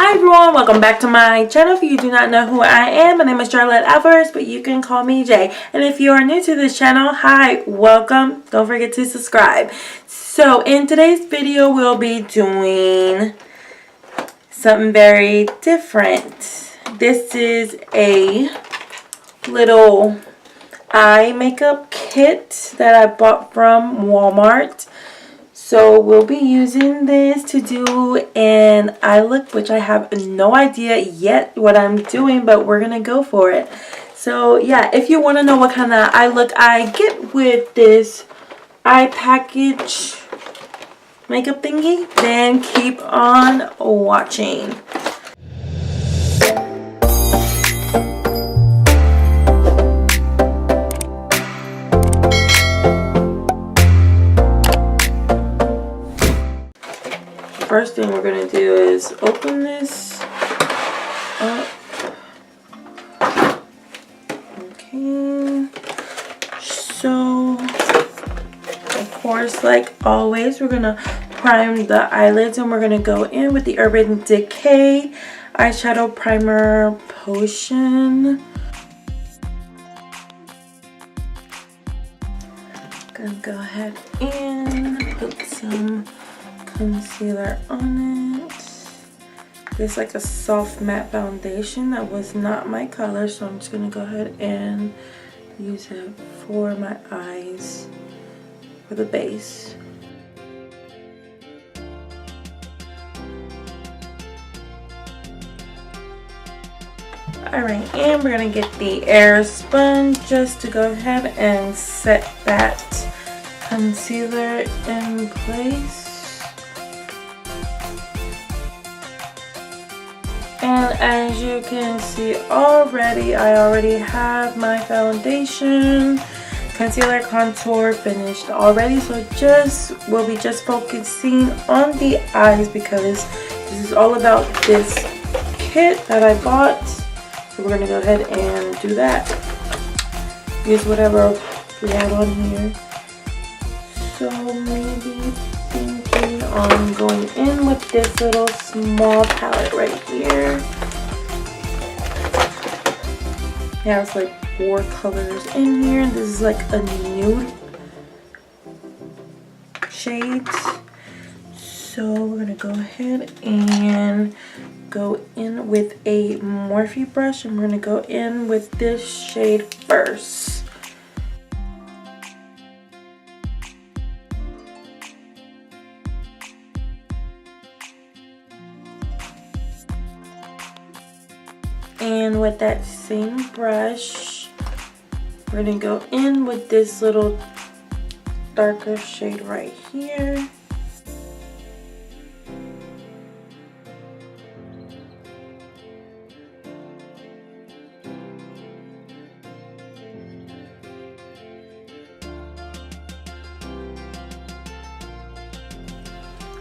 Hi everyone, welcome back to my channel. If you do not know who I am, my name is Charlotte Alvarez, but you can call me Jay. And if you are new to this channel, hi, welcome. Don't forget to subscribe. So in today's video, we'll be doing something very different. This is a little eye makeup kit that I bought from Walmart. So we'll be using this to do an eye look, which I have no idea yet what I'm doing, but we're going to go for it. So yeah, if you want to know what kind of eye look I get with this eye package makeup thingy, then keep on watching. First thing we're going to do is open this up. Okay. So, of course, like always, we're going to prime the eyelids and we're going to go in with the Urban Decay Eyeshadow Primer Potion. Gonna go ahead and put some concealer on it. It's like a soft matte foundation that was not my color, so I'm just gonna go ahead and use it for my eyes for the base. Alright, and we're gonna get the air sponge just to go ahead and set that concealer in place. And as you can see already, I already have my foundation, concealer, contour finished already. So we'll be just focusing on the eyes because this is all about this kit that I bought. So we're gonna go ahead and do that. Use whatever we have on here. So maybe thinking on going in with this little small palette right here. It has like 4 colors in here. This is like a nude shade. So we're gonna go ahead and go in with a Morphe brush, and we're gonna go in with this shade first. And with that same brush, we're gonna go in with this little darker shade right here.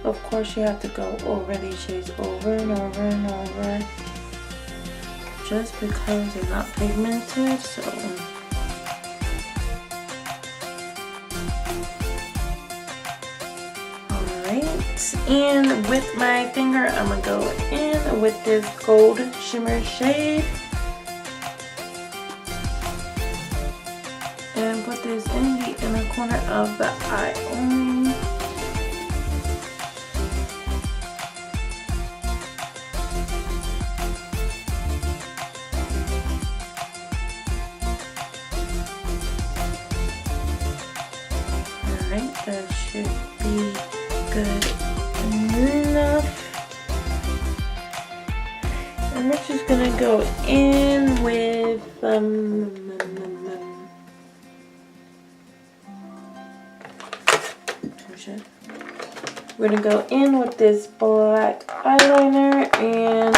Of course, you have to go over these shades over and over and over, just because they're not pigmented. So alright, and with my finger I'm gonna go in with this gold shimmer shade and put this in the inner corner of the eye only. That should be good enough. And we're just gonna go in with we're gonna go in with this black eyeliner and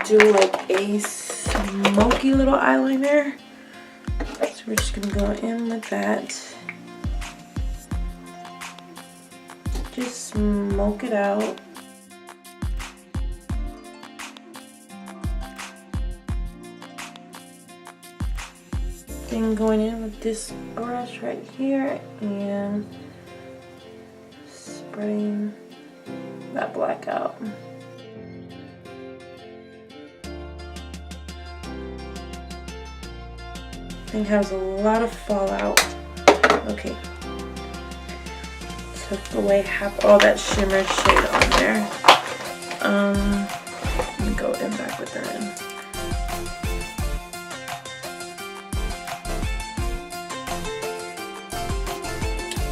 do like a smoky little eyeliner. So we're just gonna go in with that. Just smoke it out. Then going in with this brush right here and spreading that black out. I think it has a lot of fallout. Okay. Took away half all that shimmer shade on there. Let me go in back with her in.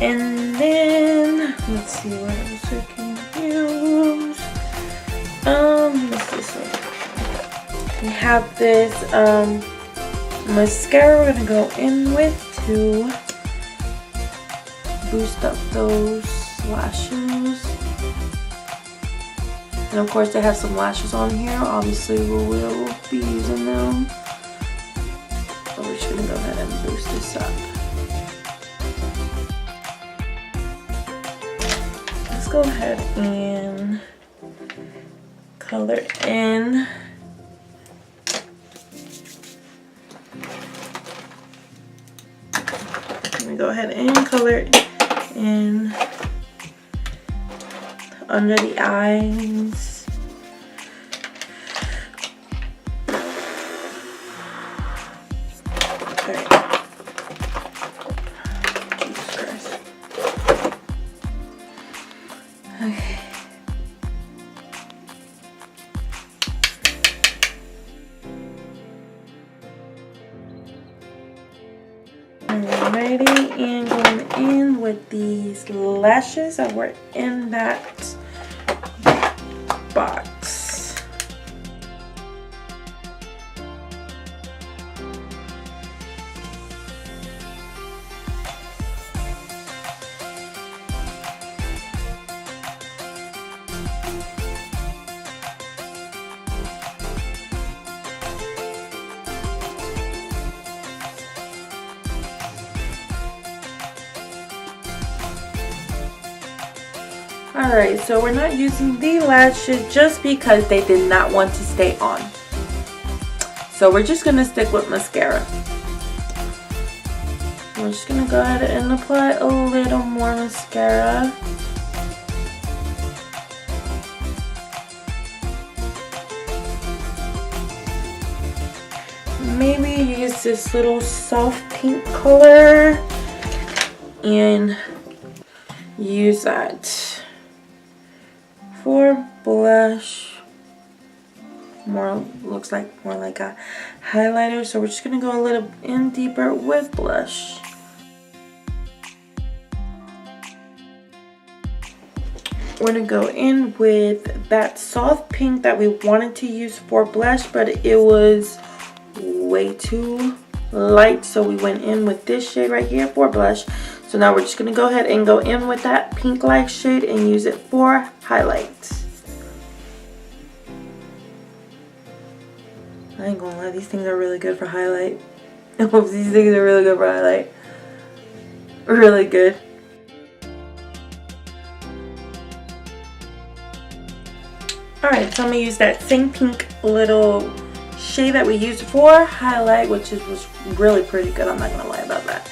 And then let's see what else we can use. What's this one? We have this mascara we're gonna go in with to boost up those lashes. And of course they have some lashes on here. Obviously we will be using them. But we're just gonna go ahead and boost this up. Let's go ahead and color in. Let me go ahead and color in under the eyes. Okay. Jesus Christ. Okay. Alrighty, and going in with these lashes that were in that box. Alright, so we're not using the lashes just because they did not want to stay on. So we're just going to stick with mascara. We're just going to go ahead and apply a little more mascara. Maybe use this little soft pink color and use that for blush. Looks like more like a highlighter, so we're just gonna go a little in deeper with blush. We're gonna go in with that soft pink that we wanted to use for blush, but it was way too light, so we went in with this shade right here for blush. So now we're just going to go ahead and go in with that pink like shade and use it for highlights. I ain't gonna lie, these things are really good for highlight. These things are really good for highlight. Really good. Alright, so I'm going to use that same pink little shade that we used for highlight, which was really pretty good. I'm not going to lie about that.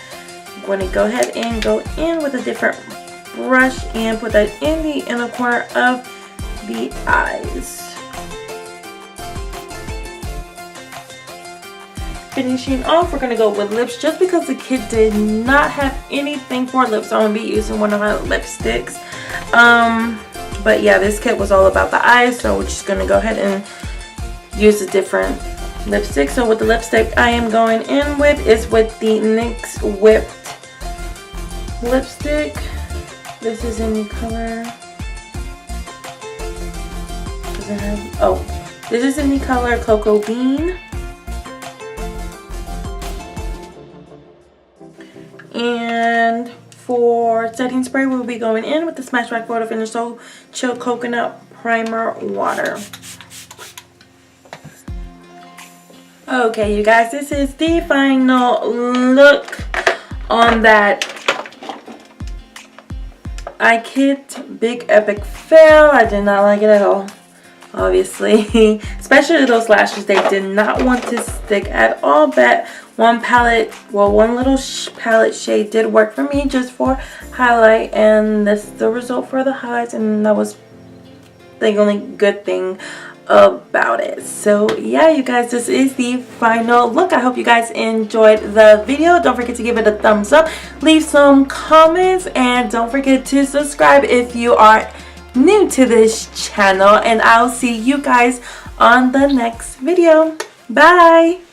I'm going to go ahead and go in with a different brush and put that in the inner corner of the eyes. Finishing off, we're going to go with lips just because the kid did not have anything for lips. So I'm going to be using one of my lipsticks. But yeah, this kit was all about the eyes, so we're just going to go ahead and use a different lipstick. So with the lipstick I am going in with is with the NYX Whipped lipstick. This is in the color, does it have, oh, this is in the color Cocoa Bean. And for setting spray, we'll be going in with the Smashbox Photo Finish So Chill Coconut Primer Water. Okay, you guys, this is the final look on that eye kit. Big epic fail. I did not like it at all, obviously. Especially those lashes, they did not want to stick at all. But one palette, well, one little palette shade did work for me just for highlight, and that's the result for the highlights, and that was the only good thing about it. So yeah, you guys, this is the final look. I hope you guys enjoyed the video. Don't forget to give it a thumbs up, leave some comments, and don't forget to subscribe if you are new to this channel, and I'll see you guys on the next video. Bye.